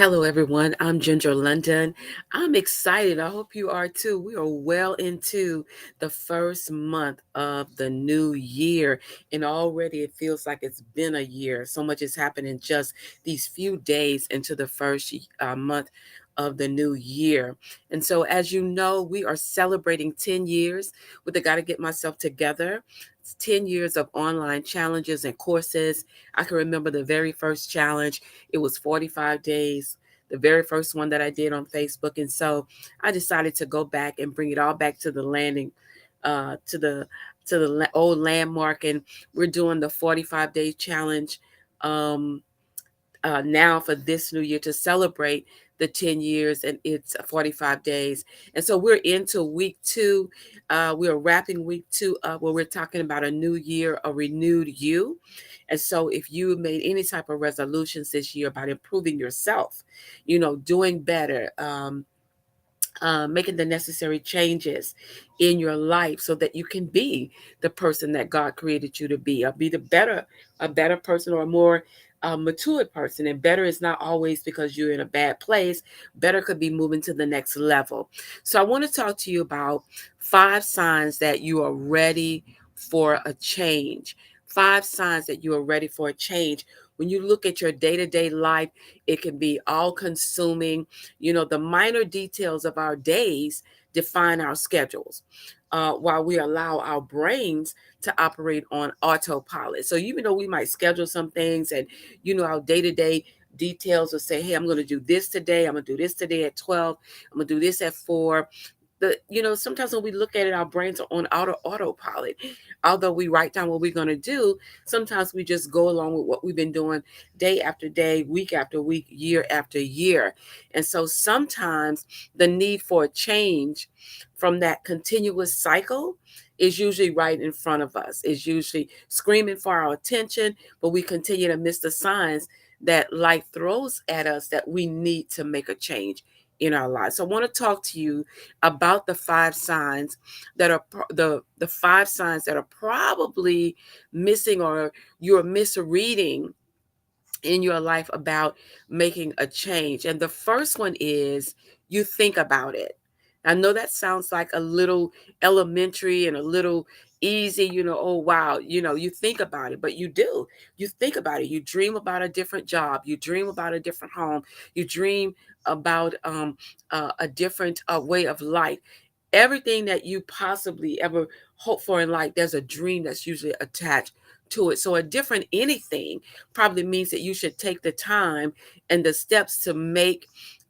Hello, everyone. I'm Ginger London. I'm excited. I hope you are too. We are well into the first month of the new year, and already it feels like it's been a year. So much has happened in just these few days into the first month of the new year. And so, as you know, we are celebrating 10 years with the Gotta Get Myself Together. It's 10 years of online challenges and courses. I can remember the very first challenge. It was 45 days, the very first one that I did on Facebook. And so I decided to go back and bring it all back to the landing, to the old landmark. And we're doing the 45-day challenge um, now for this new year to celebrate the 10 years, and it's 45 days. And so we're into week two. We are wrapping week two up where we're talking about a new year, a renewed you. And so if you made any type of resolutions this year about improving yourself, doing better, making the necessary changes in your life so that you can be the person that God created you to be, or be a better person, or a more matured person. And better is not always because you're in a bad place. Better could be moving to the next level. So I want to talk to you about 5 signs that you are ready for a change. 5 signs that you are ready for a change. When you look at your day-to-day life, it can be all consuming. The minor details of our days define our schedules, while we allow our brains to operate on autopilot. So even though we might schedule some things, and our day-to-day details will say, hey, I'm going to do this today, I'm going to do this today at 12, I'm going to do this at 4. Sometimes when we look at it, our brains are on autopilot. Although we write down what we're going to do, sometimes we just go along with what we've been doing day after day, week after week, year after year. And so sometimes the need for a change from that continuous cycle is usually right in front of us, is usually screaming for our attention, but we continue to miss the signs that life throws at us that we need to make a change in our lives. So I want to talk to you about the 5 signs that are the 5 signs that are probably missing, or you're misreading in your life about making a change. And the first one is you think about it. I know that sounds like a little elementary and a little easy, oh wow, you think about it, but you do. You think about it. You dream about a different job, you dream about a different home, you dream about a different way of life. Everything that you possibly ever hope for in life, there's a dream that's usually attached to it. So a different anything probably means that you should take the time and the steps to make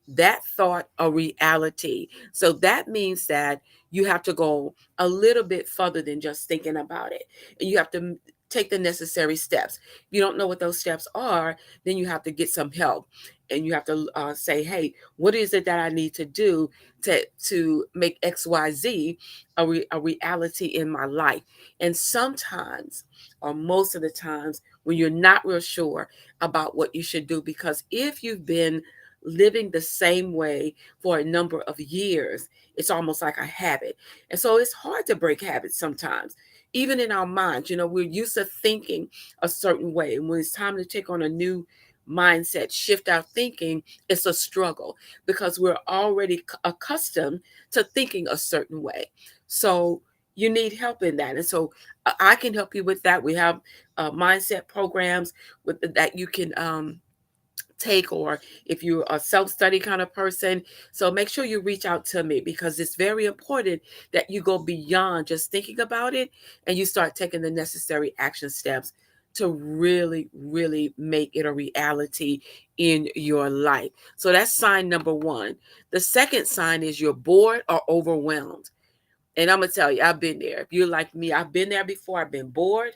that thought a reality. So that means that you have to go a little bit further than just thinking about it. And you have to take the necessary steps. If you don't know what those steps are, then you have to get some help. And you have to say, hey, what is it that I need to do to make XYZ a reality in my life? And sometimes, or most of the times, when you're not real sure about what you should do, because if you've been living the same way for a number of years, it's almost like a habit. And so it's hard to break habits sometimes. Even in our minds, we're used to thinking a certain way. And when it's time to take on a new mindset, shift our thinking, it's a struggle because we're already accustomed to thinking a certain way. So you need help in that. And so I can help you with that. We have mindset programs that you can take, or if you're a self-study kind of person. So make sure you reach out to me, because it's very important that you go beyond just thinking about it and you start taking the necessary action steps to really, really make it a reality in your life. So that's sign number one. The second sign is you're bored or overwhelmed. And I'm gonna tell you, I've been there. If you're like me, I've been there before. I've been bored,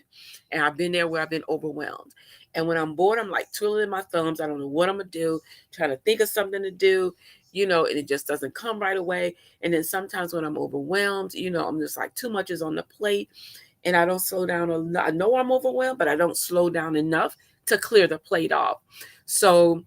and I've been there where I've been overwhelmed. And when I'm bored, I'm like twiddling my thumbs. I don't know what I'm gonna do, trying to think of something to do, and it just doesn't come right away. And then sometimes when I'm overwhelmed, I'm just like too much is on the plate, and I don't slow down. I know I'm overwhelmed, but I don't slow down enough to clear the plate off. So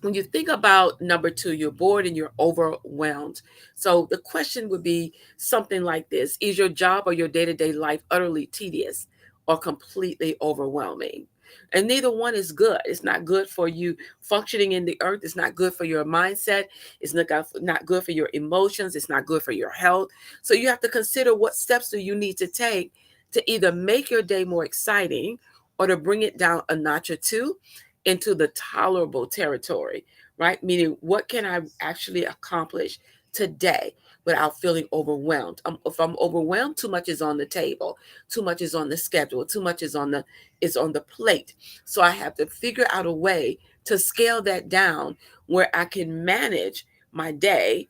when you think about number two, you're bored and you're overwhelmed. So the question would be something like this: is your job or your day to day life utterly tedious? or completely overwhelming. And neither one is good. It's not good for you functioning in the earth. It's not good for your mindset. It's not good for your emotions. It's not good for your health. So you have to consider, what steps do you need to take to either make your day more exciting or to bring it down a notch or two into the tolerable territory, right? Meaning, what can I actually accomplish today without feeling overwhelmed? If I'm overwhelmed, too much is on the table, too much is on the schedule, too much is on the plate. So I have to figure out a way to scale that down where I can manage my day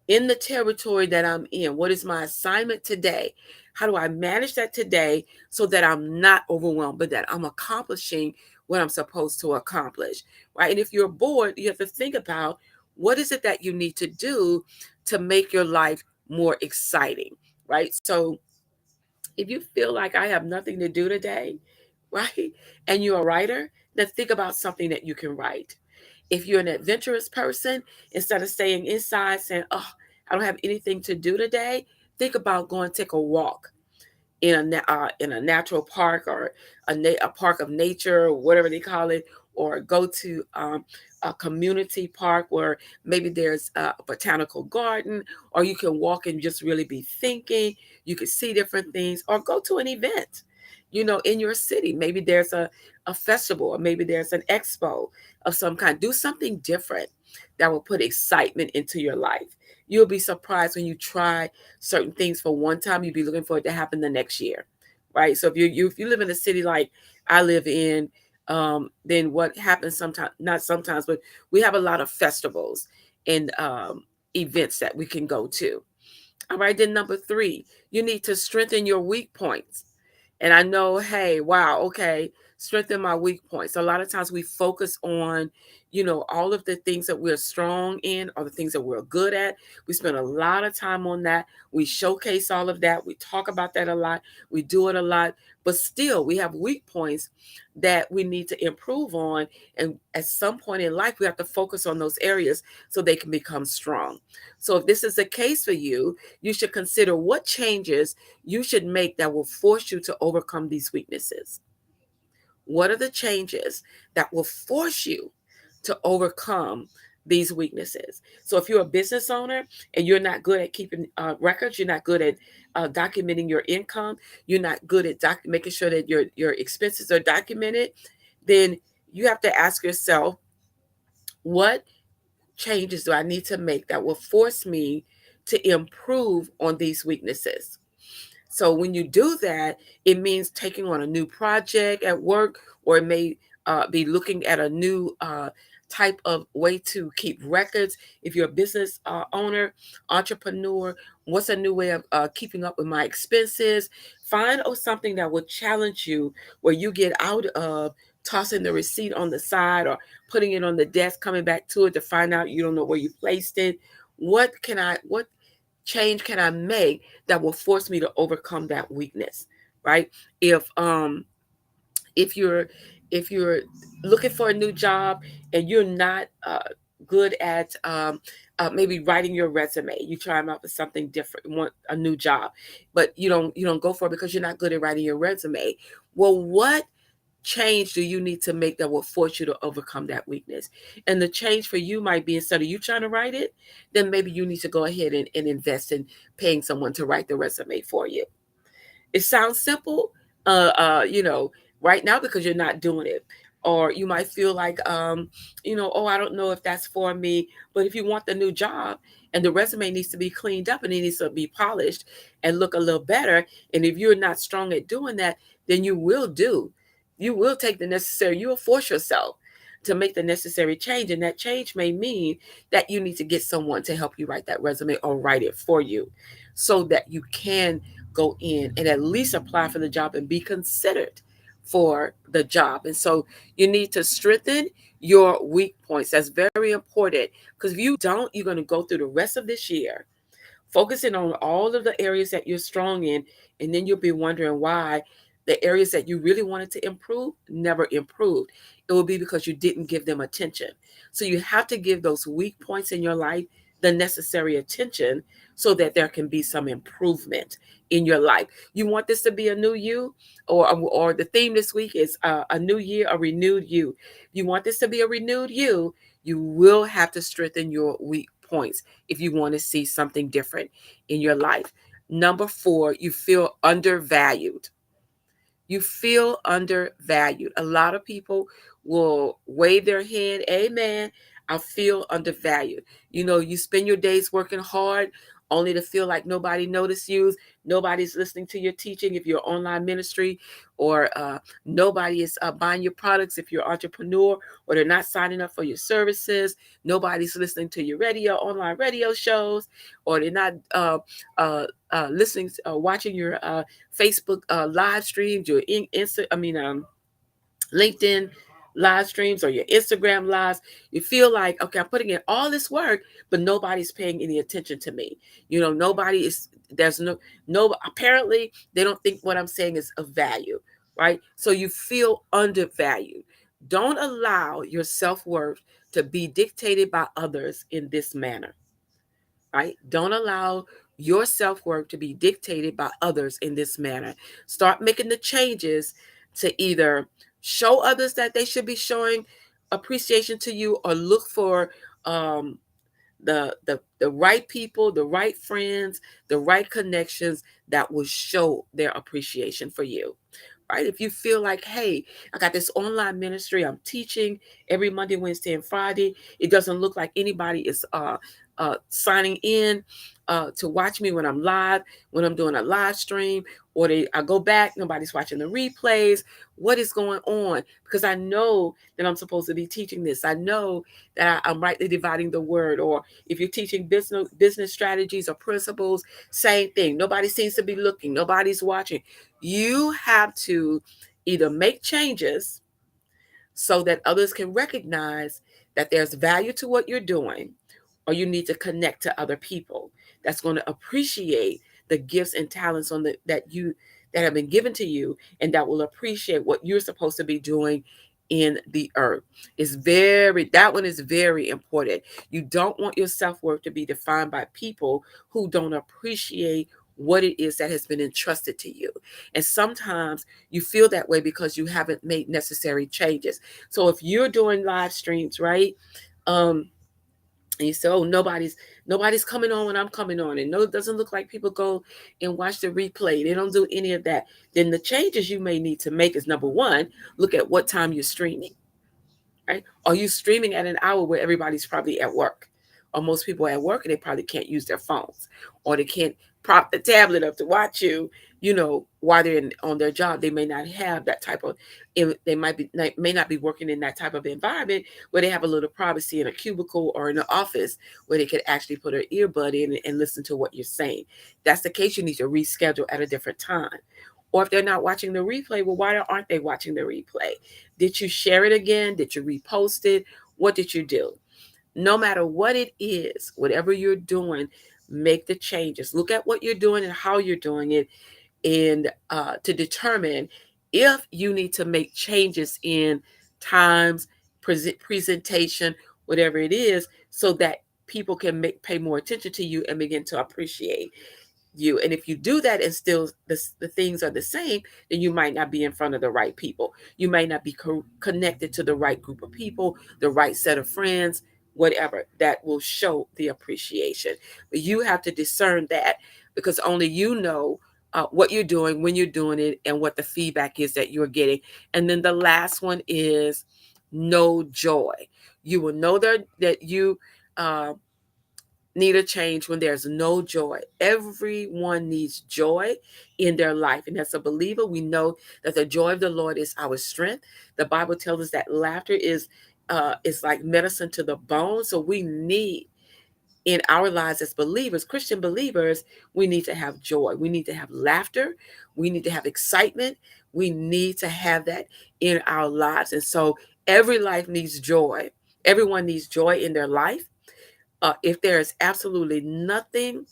in the territory that I'm in. What is my assignment today? How do I manage that today so that I'm not overwhelmed, but that I'm accomplishing what I'm supposed to accomplish, right? And if you're bored, you have to think about, what is it that you need to do to make your life more exciting, right? So if you feel like, I have nothing to do today, right? And you're a writer, then think about something that you can write. If you're an adventurous person, instead of staying inside saying, oh, I don't have anything to do today, think about going take a walk in a natural park, or a park of nature, or whatever they call it, or go to a community park where maybe there's a botanical garden, or you can walk and just really be thinking. You can see different things, or go to an event, in your city. Maybe there's a festival, or maybe there's an expo of some kind. Do something different that will put excitement into your life. You'll be surprised when you try certain things for one time, you'd be looking for it to happen the next year, right? So if you live in a city like I live in, then what happens sometimes, not sometimes, but we have a lot of festivals and events that we can go to. All right, then number three, you need to strengthen your weak points. And I know, hey, wow, okay, strengthen my weak points. A lot of times we focus on, all of the things that we're strong in, or the things that we're good at. We spend a lot of time on that. We showcase all of that. We talk about that a lot. We do it a lot. But still, we have weak points that we need to improve on. And at some point in life, we have to focus on those areas so they can become strong. So if this is the case for you, you should consider what changes you should make that will force you to overcome these weaknesses. What are the changes that will force you to overcome these weaknesses? So, if you're a business owner and you're not good at keeping records, you're not good at documenting your income, you're not good at making sure that your expenses are documented, then you have to ask yourself, what changes do I need to make that will force me to improve on these weaknesses? So when you do that, it means taking on a new project at work, or it may be looking at a new type of way to keep records. If you're a business owner, entrepreneur, what's a new way of keeping up with my expenses? Find something that will challenge you, where you get out of tossing the receipt on the side, or putting it on the desk, coming back to it to find out you don't know where you placed it. What change can I make that will force me to overcome that weakness, right? If um if you're if you're looking for a new job and you're not good at maybe writing your resume, you try out for something different, you want a new job, but you don't go for it because you're not good at writing your resume. Well, what change do you need to make that will force you to overcome that weakness? And the change for you might be, instead of you trying to write it, then maybe you need to go ahead and invest in paying someone to write the resume for you. It sounds simple, uh, uh, you know, right now because you're not doing it. Or you might feel like, oh, I don't know if that's for me. But if you want the new job and the resume needs to be cleaned up and it needs to be polished and look a little better, and if you're not strong at doing that, then you will take the necessary, you will force yourself to make the necessary change. And that change may mean that you need to get someone to help you write that resume or write it for you so that you can go in and at least apply for the job and be considered for the job. And so you need to strengthen your weak points. That's very important, because if you don't, you're going to go through the rest of this year focusing on all of the areas that you're strong in, and then you'll be wondering why the areas that you really wanted to improve never improved. It will be because you didn't give them attention. So you have to give those weak points in your life the necessary attention so that there can be some improvement in your life. You want this to be a new you, or the theme this week is a new year, a renewed you. You want this to be a renewed you will have to strengthen your weak points if you want to see something different in your life. Number 4, you feel undervalued. You feel undervalued. A lot of people will wave their hand, amen. I feel undervalued. You spend your days working hard only to feel like nobody noticed you. Nobody's listening to your teaching if you're online ministry, or nobody is buying your products if you're an entrepreneur, or they're not signing up for your services. Nobody's listening to your online radio shows, or they're not listening, watching your Facebook live streams, your LinkedIn live streams, or your Instagram lives. You feel like, okay, I'm putting in all this work, but nobody's paying any attention to me. Nobody is. There's no. Apparently, they don't think what I'm saying is of value, right? So you feel undervalued. Don't allow your self worth to be dictated by others in this manner, right? Don't allow your self worth to be dictated by others in this manner. Start making the changes to either show others that they should be showing appreciation to you, or look for um, the right people, the right friends, the right connections that will show their appreciation for you, right? If you feel like, hey, I got this online ministry, I'm teaching every Monday, Wednesday, and Friday. It doesn't look like anybody is signing in to watch me when I'm live, when I'm doing a live stream, or I go back, nobody's watching the replays. What is going on? Because I know that I'm supposed to be teaching this. I know that I'm rightly dividing the word. Or if you're teaching business strategies or principles, same thing. Nobody seems to be looking. Nobody's watching. You have to either make changes so that others can recognize that there's value to what you're doing, or you need to connect to other people that's going to appreciate the gifts and talents that have been given to you, and that will appreciate what you're supposed to be doing in the earth. That one is very important. You don't want your self-worth to be defined by people who don't appreciate what it is that has been entrusted to you. And sometimes you feel that way because you haven't made necessary changes. So if you're doing live streams, right? Um, and you say, oh, nobody's coming on when I'm coming on. And no, it doesn't look like people go and watch the replay. They don't do any of that. Then the changes you may need to make is, number one, look at what time you're streaming, right? Are you streaming at an hour where everybody's probably at work? Or most people are at work and they probably can't use their phones, or they can't prop the tablet up to watch you, while they're on their job. They may not have that type of, may not be working in that type of environment where they have a little privacy in a cubicle or in an office where they could actually put an earbud in and listen to what you're saying. If that's the case, you need to reschedule at a different time. Or if they're not watching the replay, well, why aren't they watching the replay? Did you share it again? Did you repost it? What did you do? No matter what it is, whatever you're doing, make the changes. Look at what you're doing and how you're doing it, and to determine if you need to make changes in times, presentation, whatever it is, so that people can pay more attention to you and begin to appreciate you. And if you do that and still the things are the same, then you might not be in front of the right people. You might not be connected to the right group of people, the right set of friends, whatever that will show the appreciation. But you have to discern that, because only you know what you're doing, when you're doing it, and what the feedback is that you're getting. And then the last one is no joy. You will know that you uh, need a change when there's no joy. Everyone needs joy in their life. And as a believer, we know that the joy of the Lord is our strength. The Bible tells us that laughter is like medicine to the bone. So we need, in our lives as believers, Christian believers, we need to have joy. We need to have laughter. We need to have excitement. We need to have that in our lives. And so every life needs joy. Everyone needs joy in their life. If there is absolutely nothing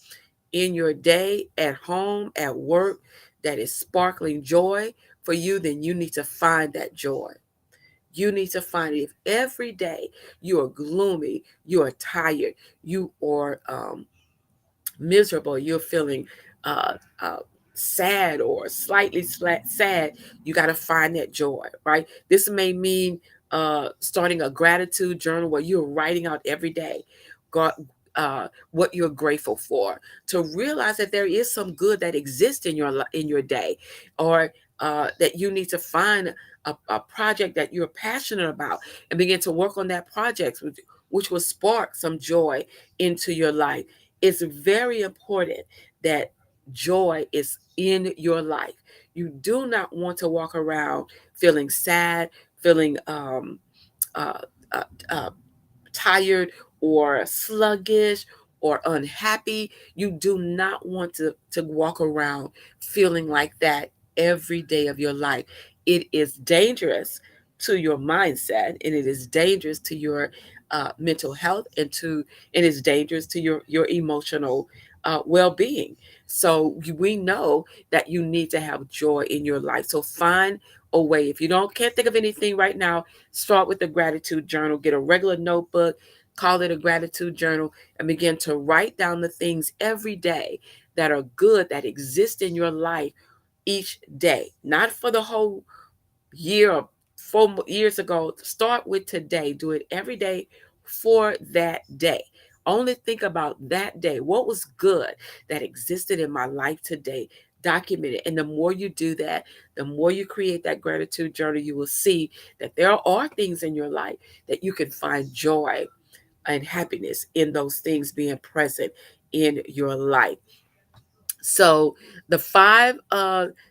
in your day, at home, at work, that is sparkling joy for you, then you need to find that joy. You need to find it. If every day you are gloomy, you are tired, you are miserable, you're feeling uh, uh, sad or slightly sad, you got to find that joy, right? This may mean starting a gratitude journal where you're writing out every day God, what you're grateful for, to realize that there is some good that exists in in your day, or that you need to find a project that you're passionate about and begin to work on that project, which will spark some joy into your life. It's very important that joy is in your life. You do not want to walk around feeling sad, feeling uh, uh, uh, tired or sluggish or unhappy. You do not want to walk around feeling like that every day of your life. It is dangerous to your mindset, and it is dangerous to your mental health, and it's dangerous to your emotional well-being. So we know that you need to have joy in your life. So find a way. If you don't can't think of anything right now, start with the gratitude journal. Get a regular notebook, call it a gratitude journal, and begin to write down the things every day that are good that exist in your life each day. Not for the whole year or 4 years ago. Start with today. Do it every day for that day. Only think about that day. What was good that existed in my life today? Document it. And the more you do that, the more you create that gratitude journal, you will see that there are things in your life that you can find joy and happiness in those things being present in your life. So the five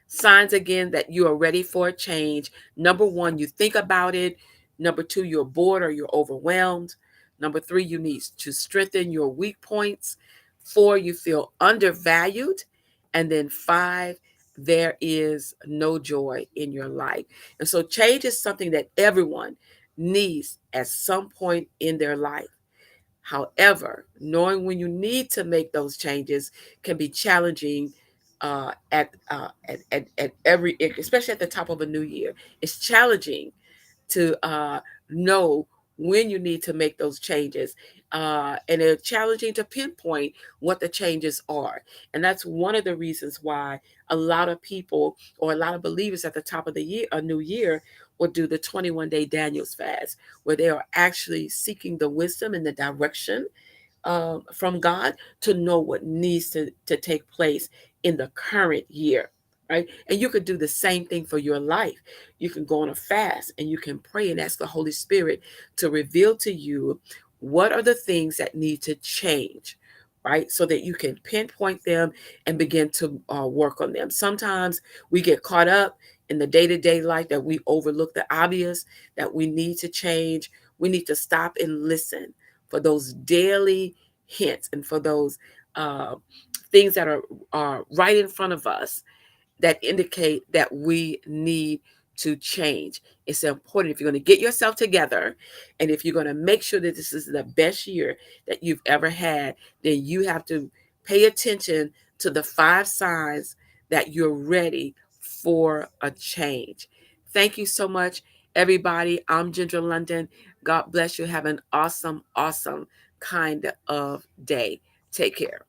signs again that you are ready for a change. Number one, you think about it. Number two, you're bored or you're overwhelmed. Number three, you need to strengthen your weak points. Four, you feel undervalued. And then five, there is no joy in your life. And so change is something that everyone needs at some point in their life. However, knowing when you need to make those changes can be challenging at every, especially at the top of a new year. It's challenging to know when you need to make those changes. And it's challenging to pinpoint what the changes are. And that's one of the reasons why a lot of people or a lot of believers at the top of the year, a new year, will do the 21-day Daniel's fast, where they are actually seeking the wisdom and the direction from God to know what needs to take place in the current year, right? And you could do the same thing for your life. You can go on a fast and you can pray and ask the Holy Spirit to reveal to you what are the things that need to change, right? So that you can pinpoint them and begin to work on them. Sometimes we get caught up in the day to day life that we overlook the obvious that we need to change. We need to stop and listen for those daily hints and for those uh, things that are right in front of us that indicate that we need to change. It's important if you're going to get yourself together and if you're going to make sure that this is the best year that you've ever had, then you have to pay attention to the five signs that you're ready for a change. Thank you so much, everybody. I'm Ginger London. God bless you. Have an awesome, awesome kind of day. Take care.